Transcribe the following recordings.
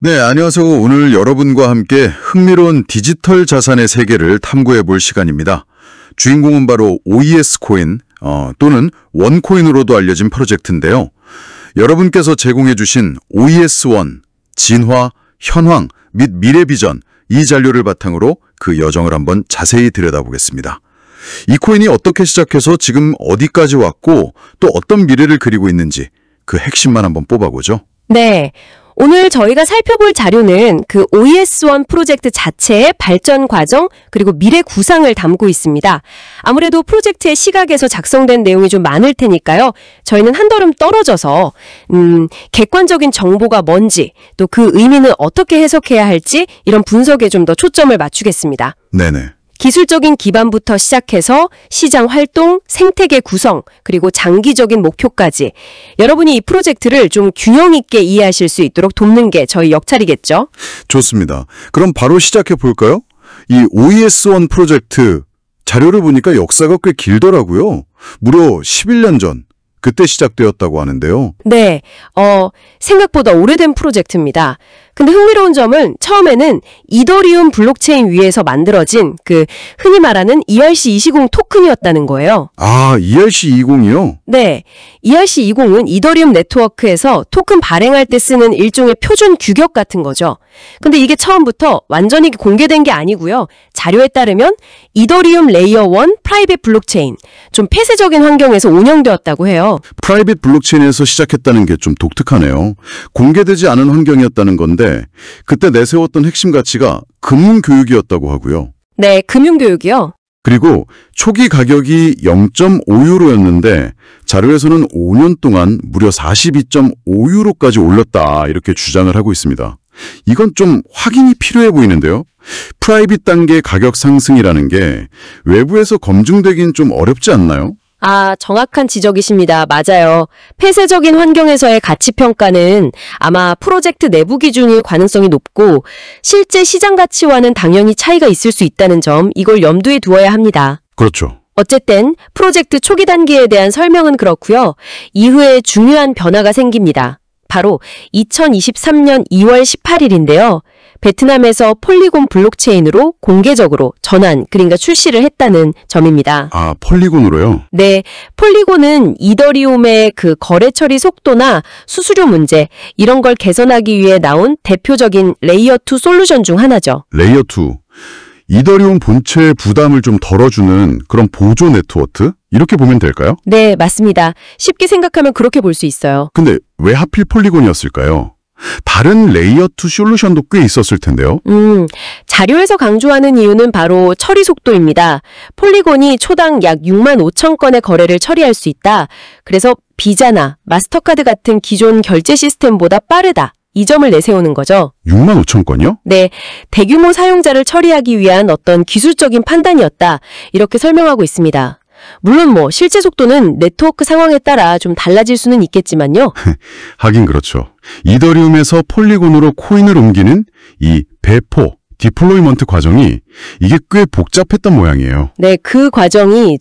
네, 안녕하세요. 오늘 여러분과 함께 흥미로운 디지털 자산의 세계를 탐구해 볼 시간입니다. 주인공은 바로 OES 코인 또는 원코인으로도 알려진 프로젝트인데요. 여러분께서 제공해 주신 OES1, 진화, 현황 및 미래 비전 이 자료를 바탕으로 그 여정을 한번 자세히 들여다보겠습니다. 이 코인이 어떻게 시작해서 지금 어디까지 왔고 또 어떤 미래를 그리고 있는지 그 핵심만 한번 뽑아보죠. 네. 오늘 저희가 살펴볼 자료는 그 OES1 프로젝트 자체의 발전 과정 그리고 미래 구상을 담고 있습니다. 아무래도 프로젝트의 시각에서 작성된 내용이 좀 많을 테니까요. 저희는 한 걸음 떨어져서 객관적인 정보가 뭔지 또 그 의미는 어떻게 해석해야 할지 이런 분석에 좀 더 초점을 맞추겠습니다. 네네. 기술적인 기반부터 시작해서 시장 활동, 생태계 구성, 그리고 장기적인 목표까지 여러분이 이 프로젝트를 좀 균형 있게 이해하실 수 있도록 돕는 게 저희 역할이겠죠. 좋습니다. 그럼 바로 시작해 볼까요? 이 OES1 프로젝트 자료를 보니까 역사가 꽤 길더라고요. 무려 11년 전 그때 시작되었다고 하는데요. 네, 생각보다 오래된 프로젝트입니다. 근데 흥미로운 점은 처음에는 이더리움 블록체인 위에서 만들어진 그 흔히 말하는 ERC-20 토큰이었다는 거예요. 아, ERC-20이요? 네, ERC-20은 이더리움 네트워크에서 토큰 발행할 때 쓰는 일종의 표준 규격 같은 거죠. 근데 이게 처음부터 완전히 공개된 게 아니고요. 자료에 따르면 이더리움 레이어 1 프라이빗 블록체인, 좀 폐쇄적인 환경에서 운영되었다고 해요. 프라이빗 블록체인에서 시작했다는 게 좀 독특하네요. 공개되지 않은 환경이었다는 건데 그때 내세웠던 핵심 가치가 금융교육이었다고 하고요. 네, 금융교육이요. 그리고 초기 가격이 0.5유로였는데 자료에서는 5년 동안 무려 42.5유로까지 올랐다 이렇게 주장을 하고 있습니다. 이건 좀 확인이 필요해 보이는데요. 프라이빗 단계 가격 상승이라는 게 외부에서 검증되긴 좀 어렵지 않나요? 아, 정확한 지적이십니다. 맞아요. 폐쇄적인 환경에서의 가치 평가는 아마 프로젝트 내부 기준일 가능성이 높고 실제 시장 가치와는 당연히 차이가 있을 수 있다는 점, 이걸 염두에 두어야 합니다. 그렇죠. 어쨌든 프로젝트 초기 단계에 대한 설명은 그렇고요. 이후에 중요한 변화가 생깁니다. 바로 2023년 2월 18일인데요. 베트남에서 폴리곤 블록체인으로 공개적으로 전환, 그러니까 출시를 했다는 점입니다. 아, 폴리곤으로요? 네, 폴리곤은 이더리움의 그 거래 처리 속도나 수수료 문제, 이런 걸 개선하기 위해 나온 대표적인 레이어 2 솔루션 중 하나죠. 레이어 2. 이더리움 본체의 부담을 좀 덜어주는 그런 보조 네트워크? 이렇게 보면 될까요? 네, 맞습니다. 쉽게 생각하면 그렇게 볼 수 있어요. 근데 왜 하필 폴리곤이었을까요? 다른 레이어 2 솔루션도 꽤 있었을 텐데요. 자료에서 강조하는 이유는 바로 처리 속도입니다. 폴리곤이 초당 약 6만 5천 건의 거래를 처리할 수 있다. 그래서 비자나 마스터카드 같은 기존 결제 시스템보다 빠르다. 이 점을 내세우는 거죠. 6만 5천 건이요? 네, 대규모 사용자를 처리하기 위한 어떤 기술적인 판단이었다. 이렇게 설명하고 있습니다. 물론 실제 속도는 네트워크 상황에 따라 좀 달라질 수는 있겠지만요. 하긴 그렇죠. 이더리움에서 폴리곤으로 코인을 옮기는 이 배포, 디플로이먼트 과정이 이게 꽤 복잡했던 모양이에요. 네, 그 과정이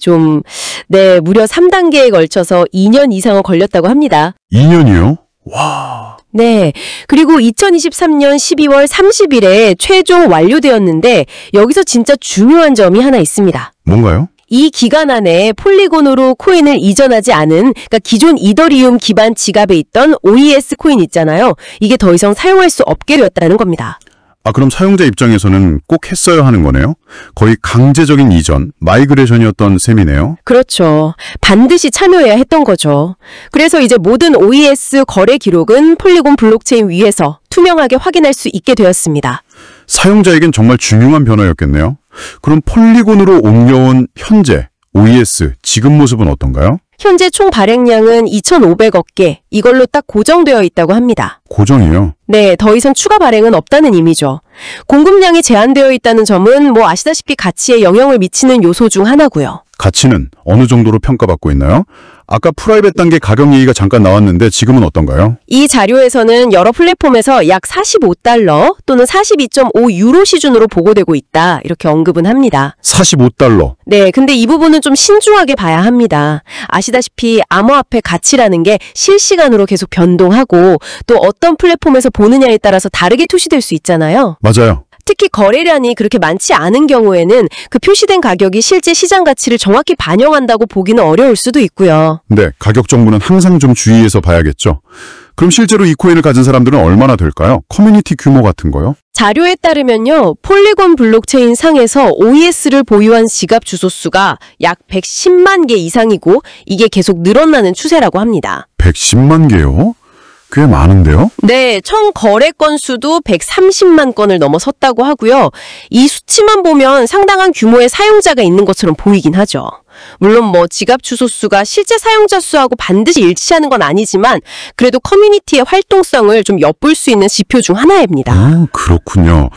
무려 3단계에 걸쳐서 2년 이상은 걸렸다고 합니다. 2년이요? 와. 네, 그리고 2023년 12월 30일에 최종 완료되었는데 여기서 진짜 중요한 점이 하나 있습니다. 뭔가요? 이 기간 안에 폴리곤으로 코인을 이전하지 않은, 그러니까 기존 이더리움 기반 지갑에 있던 OES 코인 있잖아요. 이게 더 이상 사용할 수 없게 되었다는 겁니다. 아, 그럼 사용자 입장에서는 꼭 했어야 하는 거네요? 거의 강제적인 이전, 마이그레이션이었던 셈이네요? 그렇죠. 반드시 참여해야 했던 거죠. 그래서 이제 모든 OES 거래 기록은 폴리곤 블록체인 위에서 투명하게 확인할 수 있게 되었습니다. 사용자에겐 정말 중요한 변화였겠네요. 그럼 폴리곤으로 옮겨온 현재 OES 지금 모습은 어떤가요? 현재 총 발행량은 2,500억 개, 이걸로 딱 고정되어 있다고 합니다. 고정이요? 네, 더 이상 추가 발행은 없다는 의미죠. 공급량이 제한되어 있다는 점은 아시다시피 가치에 영향을 미치는 요소 중 하나고요. 가치는 어느 정도로 평가받고 있나요? 아까 프라이빗 단계 가격 얘기가 잠깐 나왔는데 지금은 어떤가요? 이 자료에서는 여러 플랫폼에서 약 45달러 또는 42.5유로 시준으로 보고되고 있다. 이렇게 언급은 합니다. 45달러. 네, 근데 이 부분은 좀 신중하게 봐야 합니다. 아시다시피 암호화폐 가치라는 게 실시간으로 계속 변동하고 또 어떤 플랫폼에서 보느냐에 따라서 다르게 표시될 수 있잖아요. 맞아요. 특히 거래량이 그렇게 많지 않은 경우에는 그 표시된 가격이 실제 시장 가치를 정확히 반영한다고 보기는 어려울 수도 있고요. 네, 가격 정보는 항상 좀 주의해서 봐야겠죠. 그럼 실제로 이 코인을 가진 사람들은 얼마나 될까요? 커뮤니티 규모 같은 거요? 자료에 따르면요, 폴리곤 블록체인 상에서 OES를 보유한 지갑 주소 수가 약 110만 개 이상이고 이게 계속 늘어나는 추세라고 합니다. 110만 개요? 꽤 많은데요? 네, 총 거래 건수도 130만 건을 넘어섰다고 하고요. 이 수치만 보면 상당한 규모의 사용자가 있는 것처럼 보이긴 하죠. 물론 지갑 주소 수가 실제 사용자 수하고 반드시 일치하는 건 아니지만 그래도 커뮤니티의 활동성을 좀 엿볼 수 있는 지표 중 하나입니다. 그렇군요.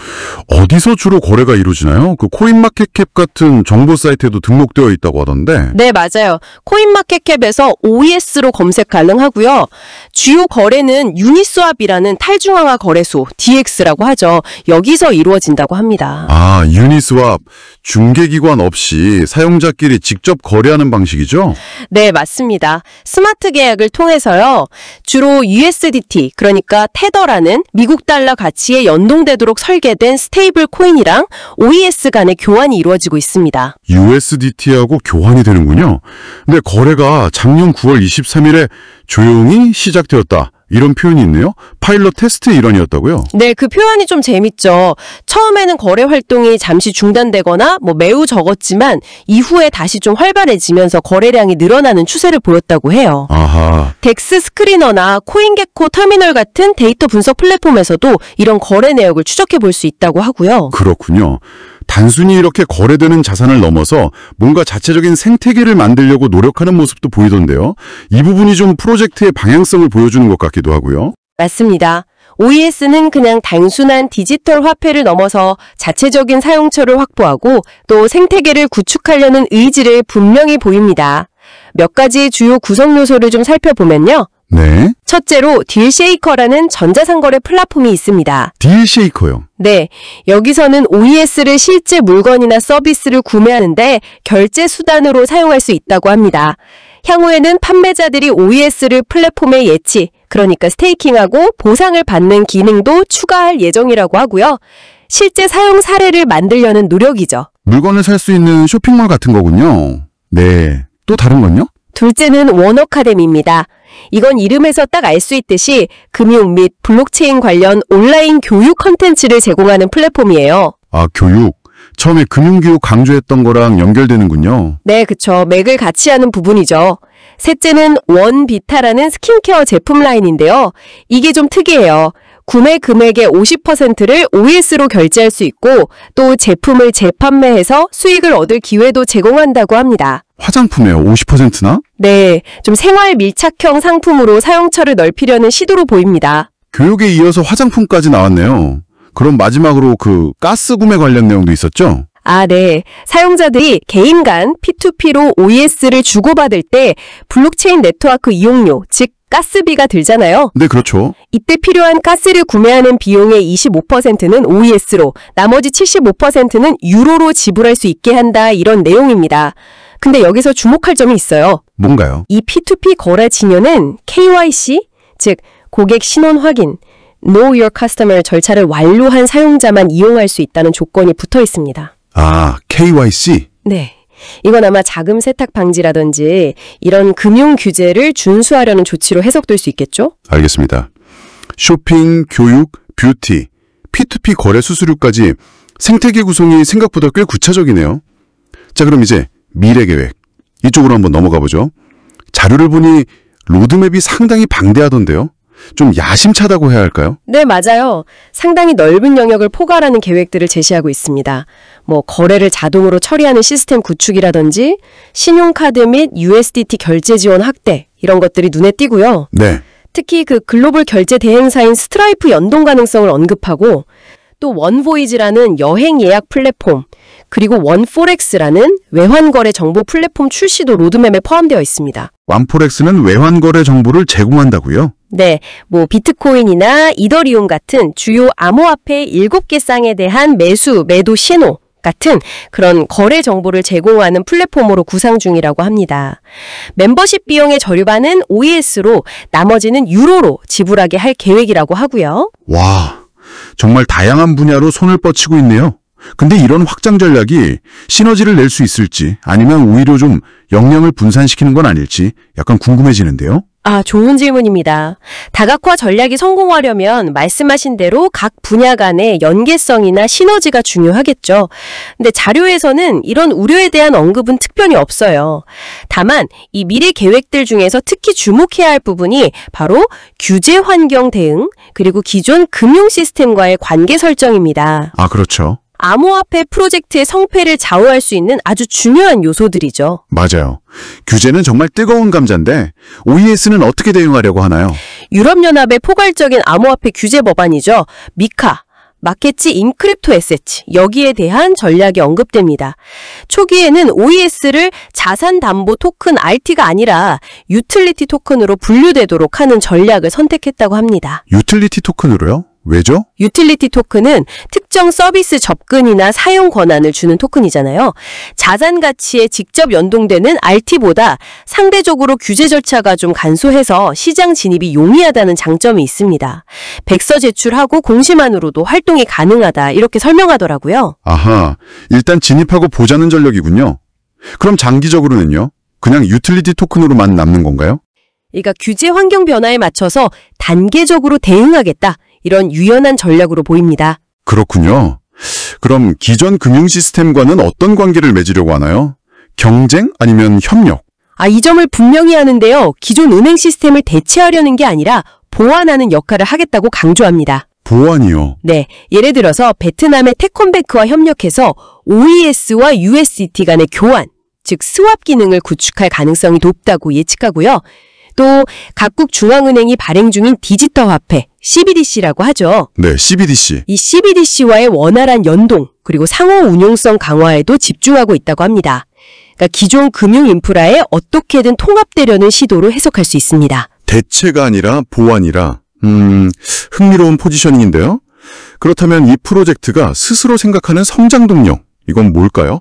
어디서 주로 거래가 이루어지나요? 그 코인마켓캡 같은 정보 사이트에도 등록되어 있다고 하던데. 네, 맞아요. 코인마켓캡에서 OES로 검색 가능하고요. 주요 거래는 유니스왑이라는 탈중앙화 거래소, DX라고 하죠. 여기서 이루어진다고 합니다. 아, 유니스왑. 중개기관 없이 사용자끼리 직접 거래하는 방식이죠? 네, 맞습니다. 스마트 계약을 통해서요. 주로 USDT, 그러니까 테더라는 미국 달러 가치에 연동되도록 설계된 스테이블 코인이랑 OES 간의 교환이 이루어지고 있습니다. USDT하고 교환이 되는군요. 근데 거래가 작년 9월 23일에 조용히 시작되었다. 이런 표현이 있네요. 파일럿 테스트의 일환이었다고요? 네, 그 표현이 좀 재밌죠. 처음에는 거래 활동이 잠시 중단되거나 매우 적었지만 이후에 다시 좀 활발해지면서 거래량이 늘어나는 추세를 보였다고 해요. 아하. 덱스 스크리너나 코인게코 터미널 같은 데이터 분석 플랫폼에서도 이런 거래 내역을 추적해 볼 수 있다고 하고요. 그렇군요. 단순히 이렇게 거래되는 자산을 넘어서 뭔가 자체적인 생태계를 만들려고 노력하는 모습도 보이던데요. 이 부분이 좀 프로젝트의 방향성을 보여주는 것 같기도 하고요. 맞습니다. OES는 그냥 단순한 디지털 화폐를 넘어서 자체적인 사용처를 확보하고 또 생태계를 구축하려는 의지를 분명히 보입니다. 몇 가지 주요 구성 요소를 좀 살펴보면요. 네. 첫째로 딜쉐이커라는 전자상거래 플랫폼이 있습니다. 딜쉐이커요. 네, 여기서는 OES를 실제 물건이나 서비스를 구매하는데 결제 수단으로 사용할 수 있다고 합니다. 향후에는 판매자들이 OES를 플랫폼에 예치, 그러니까 스테이킹하고 보상을 받는 기능도 추가할 예정이라고 하고요. 실제 사용 사례를 만들려는 노력이죠. 물건을 살 수 있는 쇼핑몰 같은 거군요. 네. 또 다른 건요? 둘째는 원어카데미입니다. 이건 이름에서 딱 알 수 있듯이 금융 및 블록체인 관련 온라인 교육 컨텐츠를 제공하는 플랫폼이에요. 아, 교육. 처음에 금융교육 강조했던 거랑 연결되는군요. 네, 그쵸. 맥을 같이 하는 부분이죠. 셋째는 원비타라는 스킨케어 제품 라인인데요. 이게 좀 특이해요. 구매 금액의 50%를 OES로 결제할 수 있고 또 제품을 재판매해서 수익을 얻을 기회도 제공한다고 합니다. 화장품에요? 50%나? 네, 좀 생활 밀착형 상품으로 사용처를 넓히려는 시도로 보입니다. 교육에 이어서 화장품까지 나왔네요. 그럼 마지막으로 그 가스 구매 관련 내용도 있었죠? 아, 네. 사용자들이 개인 간 P2P로 OES를 주고받을 때 블록체인 네트워크 이용료, 즉 가스비가 들잖아요. 네, 그렇죠. 이때 필요한 가스를 구매하는 비용의 25%는 OES로, 나머지 75%는 유로로 지불할 수 있게 한다, 이런 내용입니다. 근데 여기서 주목할 점이 있어요. 뭔가요? 이 P2P 거래 진료는 KYC, 즉 고객 신원 확인, Know Your Customer 절차를 완료한 사용자만 이용할 수 있다는 조건이 붙어 있습니다. 아, KYC? 네. 이건 아마 자금 세탁 방지라든지 이런 금융 규제를 준수하려는 조치로 해석될 수 있겠죠? 알겠습니다. 쇼핑, 교육, 뷰티, P2P 거래 수수료까지 생태계 구성이 생각보다 꽤 구체적이네요. 자, 그럼 이제 미래 계획. 이쪽으로 한번 넘어가 보죠. 자료를 보니 로드맵이 상당히 방대하던데요. 좀 야심차다고 해야 할까요? 네, 맞아요. 상당히 넓은 영역을 포괄하는 계획들을 제시하고 있습니다. 거래를 자동으로 처리하는 시스템 구축이라든지 신용카드 및 USDT 결제 지원 확대 이런 것들이 눈에 띄고요. 네. 특히 그 글로벌 결제 대행사인 스트라이프 연동 가능성을 언급하고 또 원보이즈라는 여행 예약 플랫폼 그리고 원포렉스라는 외환거래 정보 플랫폼 출시도 로드맵에 포함되어 있습니다. 원포렉스는 외환거래 정보를 제공한다고요? 네, 비트코인이나 이더리움 같은 주요 암호화폐 7개 쌍에 대한 매수, 매도 신호 같은 그런 거래 정보를 제공하는 플랫폼으로 구상 중이라고 합니다. 멤버십 비용의 절반은 OES로 나머지는 유로로 지불하게 할 계획이라고 하고요. 와, 정말 다양한 분야로 손을 뻗치고 있네요. 근데 이런 확장 전략이 시너지를 낼 수 있을지 아니면 오히려 좀 역량을 분산시키는 건 아닐지 약간 궁금해지는데요. 좋은 질문입니다. 다각화 전략이 성공하려면 말씀하신 대로 각 분야 간의 연계성이나 시너지가 중요하겠죠. 근데 자료에서는 이런 우려에 대한 언급은 특별히 없어요. 다만 이 미래 계획들 중에서 특히 주목해야 할 부분이 바로 규제 환경 대응, 그리고 기존 금융 시스템과의 관계 설정입니다. 그렇죠. 암호화폐 프로젝트의 성패를 좌우할 수 있는 아주 중요한 요소들이죠. 맞아요. 규제는 정말 뜨거운 감자인데 OES는 어떻게 대응하려고 하나요? 유럽연합의 포괄적인 암호화폐 규제 법안이죠. 미카, 마켓지 인크립토 에세츠, 여기에 대한 전략이 언급됩니다. 초기에는 OES를 자산담보 토큰 RT가 아니라 유틸리티 토큰으로 분류되도록 하는 전략을 선택했다고 합니다. 유틸리티 토큰으로요? 왜죠? 유틸리티 토큰은 특정 서비스 접근이나 사용 권한을 주는 토큰이잖아요. 자산 가치에 직접 연동되는 RT보다 상대적으로 규제 절차가 좀 간소해서 시장 진입이 용이하다는 장점이 있습니다. 백서 제출하고 공시만으로도 활동이 가능하다 이렇게 설명하더라고요. 아하, 일단 진입하고 보자는 전략이군요. 그럼 장기적으로는요? 그냥 유틸리티 토큰으로만 남는 건가요? 그러니까 규제 환경 변화에 맞춰서 단계적으로 대응하겠다. 이런 유연한 전략으로 보입니다. 그렇군요. 그럼 기존 금융 시스템과는 어떤 관계를 맺으려고 하나요? 경쟁 아니면 협력? 이 점을 분명히 하는데요. 기존 은행 시스템을 대체하려는 게 아니라 보완하는 역할을 하겠다고 강조합니다. 보완이요? 네, 예를 들어서 베트남의 태콤뱅크와 협력해서 OES와 USDT 간의 교환, 즉 스왑 기능을 구축할 가능성이 높다고 예측하고요. 또 각국 중앙은행이 발행 중인 디지털 화폐, CBDC라고 하죠. 네, CBDC. 이 CBDC와의 원활한 연동, 그리고 상호 운용성 강화에도 집중하고 있다고 합니다. 그러니까 기존 금융 인프라에 어떻게든 통합되려는 시도로 해석할 수 있습니다. 대체가 아니라 보완이라. 흥미로운 포지셔닝인데요. 그렇다면 이 프로젝트가 스스로 생각하는 성장 동력, 이건 뭘까요?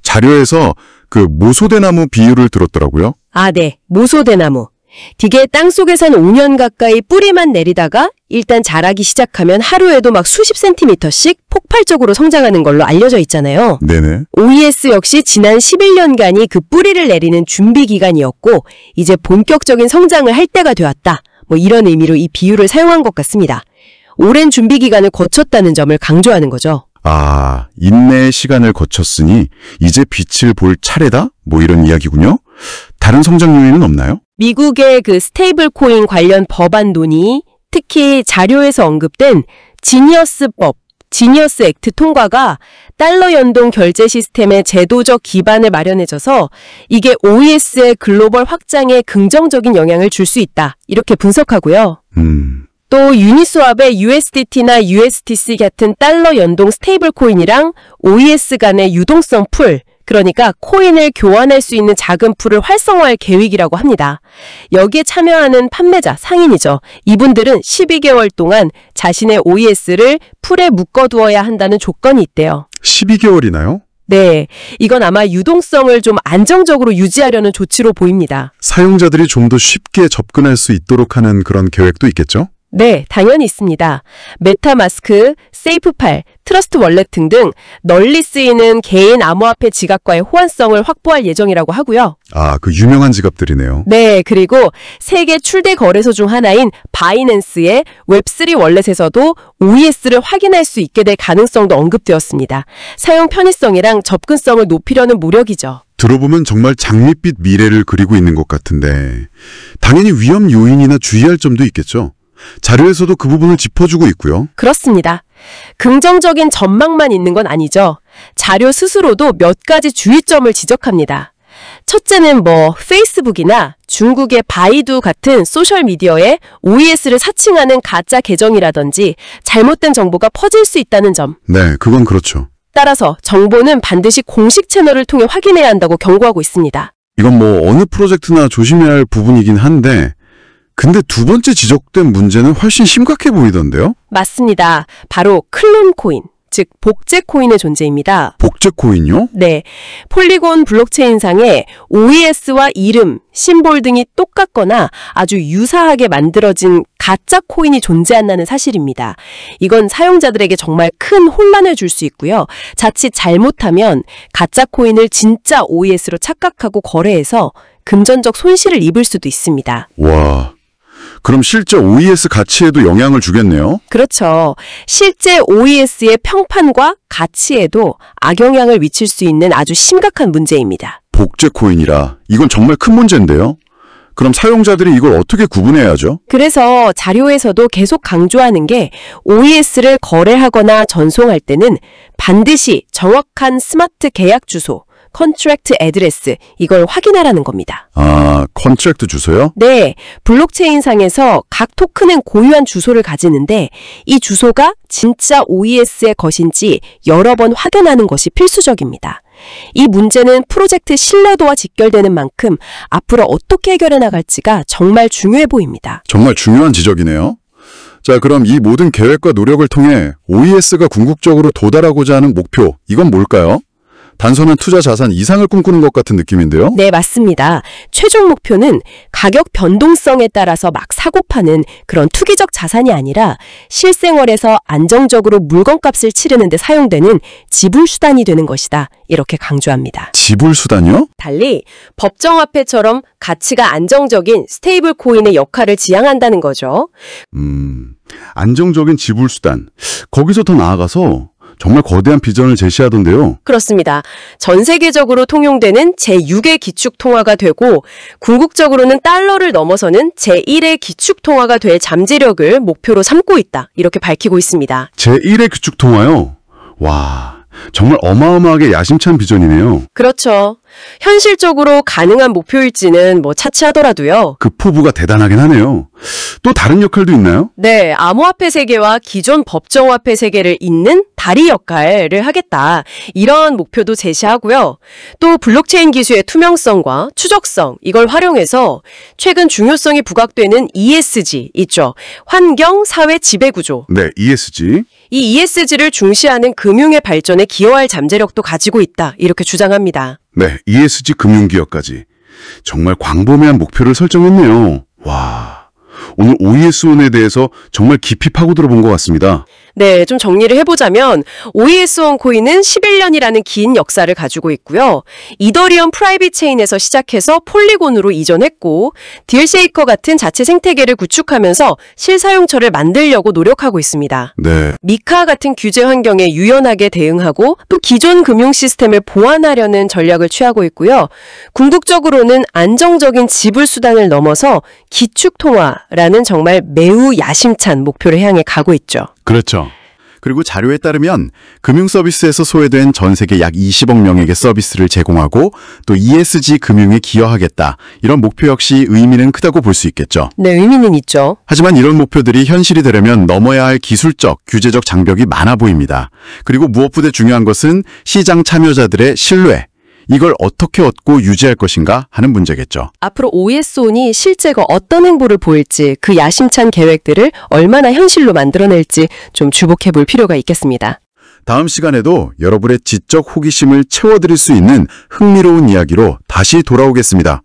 자료에서 그 모소대나무 비유를 들었더라고요. 네. 모소대나무. 되게 땅속에선 5년 가까이 뿌리만 내리다가 일단 자라기 시작하면 하루에도 막 수십 센티미터씩 폭발적으로 성장하는 걸로 알려져 있잖아요. 네네. OES 역시 지난 11년간이 그 뿌리를 내리는 준비 기간이었고 이제 본격적인 성장을 할 때가 되었다. 이런 의미로 이 비유를 사용한 것 같습니다. 오랜 준비 기간을 거쳤다는 점을 강조하는 거죠. 인내의 시간을 거쳤으니 이제 빛을 볼 차례다? 이런 이야기군요. 다른 성장 요인은 없나요? 미국의 그 스테이블 코인 관련 법안 논의, 특히 자료에서 언급된 지니어스법, 지니어스 액트 통과가 달러 연동 결제 시스템의 제도적 기반을 마련해줘서 이게 OES의 글로벌 확장에 긍정적인 영향을 줄 수 있다. 이렇게 분석하고요. 또 유니스왑의 USDT나 USDC 같은 달러 연동 스테이블 코인이랑 OES 간의 유동성 풀, 그러니까 코인을 교환할 수 있는 작은 풀을 활성화할 계획이라고 합니다. 여기에 참여하는 판매자, 상인이죠. 이분들은 12개월 동안 자신의 OES를 풀에 묶어두어야 한다는 조건이 있대요. 12개월이나요? 네, 이건 아마 유동성을 좀 안정적으로 유지하려는 조치로 보입니다. 사용자들이 좀 더 쉽게 접근할 수 있도록 하는 그런 계획도 있겠죠? 네, 당연히 있습니다. 메타마스크, 세이프팔, 트러스트 월렛 등등 널리 쓰이는 개인 암호화폐 지갑과의 호환성을 확보할 예정이라고 하고요. 그 유명한 지갑들이네요. 네, 그리고 세계 출대 거래소 중 하나인 바이낸스의 웹3 월렛에서도 OES를 확인할 수 있게 될 가능성도 언급되었습니다. 사용 편의성이랑 접근성을 높이려는 노력이죠. 들어보면 정말 장밋빛 미래를 그리고 있는 것 같은데 당연히 위험 요인이나 주의할 점도 있겠죠? 자료에서도 그 부분을 짚어주고 있고요. 그렇습니다. 긍정적인 전망만 있는 건 아니죠. 자료 스스로도 몇 가지 주의점을 지적합니다. 첫째는 페이스북이나 중국의 바이두 같은 소셜미디어에 OES를 사칭하는 가짜 계정이라든지 잘못된 정보가 퍼질 수 있다는 점. 네, 그건 그렇죠. 따라서 정보는 반드시 공식 채널을 통해 확인해야 한다고 경고하고 있습니다. 이건 뭐 어느 프로젝트나 조심해야 할 부분이긴 한데 근데 두 번째 지적된 문제는 훨씬 심각해 보이던데요? 맞습니다. 바로 클론 코인, 즉 복제 코인의 존재입니다. 복제 코인요? 네, 폴리곤 블록체인상에 OES와 이름, 심볼 등이 똑같거나 아주 유사하게 만들어진 가짜 코인이 존재한다는 사실입니다. 이건 사용자들에게 정말 큰 혼란을 줄 수 있고요. 자칫 잘못하면 가짜 코인을 진짜 OES로 착각하고 거래해서 금전적 손실을 입을 수도 있습니다. 와, 그럼 실제 OES 가치에도 영향을 주겠네요? 그렇죠. 실제 OES의 평판과 가치에도 악영향을 미칠 수 있는 아주 심각한 문제입니다. 복제 코인이라 이건 정말 큰 문제인데요? 그럼 사용자들이 이걸 어떻게 구분해야죠? 그래서 자료에서도 계속 강조하는 게 OES를 거래하거나 전송할 때는 반드시 정확한 스마트 계약 주소, 컨트랙트 애드레스, 이걸 확인하라는 겁니다. 아, 컨트랙트 주소요? 네, 블록체인상에서 각 토큰은 고유한 주소를 가지는데 이 주소가 진짜 OES의 것인지 여러 번 확인하는 것이 필수적입니다. 이 문제는 프로젝트 신뢰도와 직결되는 만큼 앞으로 어떻게 해결해 나갈지가 정말 중요해 보입니다. 정말 중요한 지적이네요. 자, 그럼 이 모든 계획과 노력을 통해 OES가 궁극적으로 도달하고자 하는 목표, 이건 뭘까요? 단순한 투자 자산 이상을 꿈꾸는 것 같은 느낌인데요? 네, 맞습니다. 최종 목표는 가격 변동성에 따라서 막 사고 파는 그런 투기적 자산이 아니라 실생활에서 안정적으로 물건값을 치르는 데 사용되는 지불 수단이 되는 것이다. 이렇게 강조합니다. 지불 수단이요? 달리 법정화폐처럼 가치가 안정적인 스테이블 코인의 역할을 지향한다는 거죠. 안정적인 지불 수단. 거기서 더 나아가서 정말 거대한 비전을 제시하던데요. 그렇습니다. 전 세계적으로 통용되는 제6의 기축통화가 되고 궁극적으로는 달러를 넘어서는 제1의 기축통화가 될 잠재력을 목표로 삼고 있다. 이렇게 밝히고 있습니다. 제1의 규축 통화요? 와, 정말 어마어마하게 야심찬 비전이네요. 그렇죠. 현실적으로 가능한 목표일지는 차치하더라도요. 그 포부가 대단하긴 하네요. 또 다른 역할도 있나요? 네, 암호화폐 세계와 기존 법정화폐 세계를 잇는 다리 역할을 하겠다. 이런 목표도 제시하고요. 또 블록체인 기술의 투명성과 추적성, 이걸 활용해서 최근 중요성이 부각되는 ESG 있죠. 환경, 사회, 지배구조. 네, ESG. 이 ESG를 중시하는 금융의 발전에 기여할 잠재력도 가지고 있다. 이렇게 주장합니다. 네, ESG 금융기업까지. 정말 광범위한 목표를 설정했네요. 와, 오늘 OES1에 대해서 정말 깊이 파고들어 본 것 같습니다. 네, 좀 정리를 해보자면 OES1 코인은 11년이라는 긴 역사를 가지고 있고요. 이더리움 프라이빗 체인에서 시작해서 폴리곤으로 이전했고 딜쉐이커 같은 자체 생태계를 구축하면서 실사용처를 만들려고 노력하고 있습니다. 네, 미카 같은 규제 환경에 유연하게 대응하고 또 기존 금융 시스템을 보완하려는 전략을 취하고 있고요. 궁극적으로는 안정적인 지불 수단을 넘어서 기축통화라는 정말 매우 야심찬 목표를 향해 가고 있죠. 그렇죠. 그리고 자료에 따르면 금융 서비스에서 소외된 전 세계 약 20억 명에게 서비스를 제공하고 또 ESG 금융에 기여하겠다. 이런 목표 역시 의미는 크다고 볼 수 있겠죠. 네, 의미는 있죠. 하지만 이런 목표들이 현실이 되려면 넘어야 할 기술적, 규제적 장벽이 많아 보입니다. 그리고 무엇보다 중요한 것은 시장 참여자들의 신뢰. 이걸 어떻게 얻고 유지할 것인가 하는 문제겠죠. 앞으로 OES1이 실제가 어떤 행보를 보일지 그 야심찬 계획들을 얼마나 현실로 만들어낼지 좀 주목해 볼 필요가 있겠습니다. 다음 시간에도 여러분의 지적 호기심을 채워드릴 수 있는 흥미로운 이야기로 다시 돌아오겠습니다.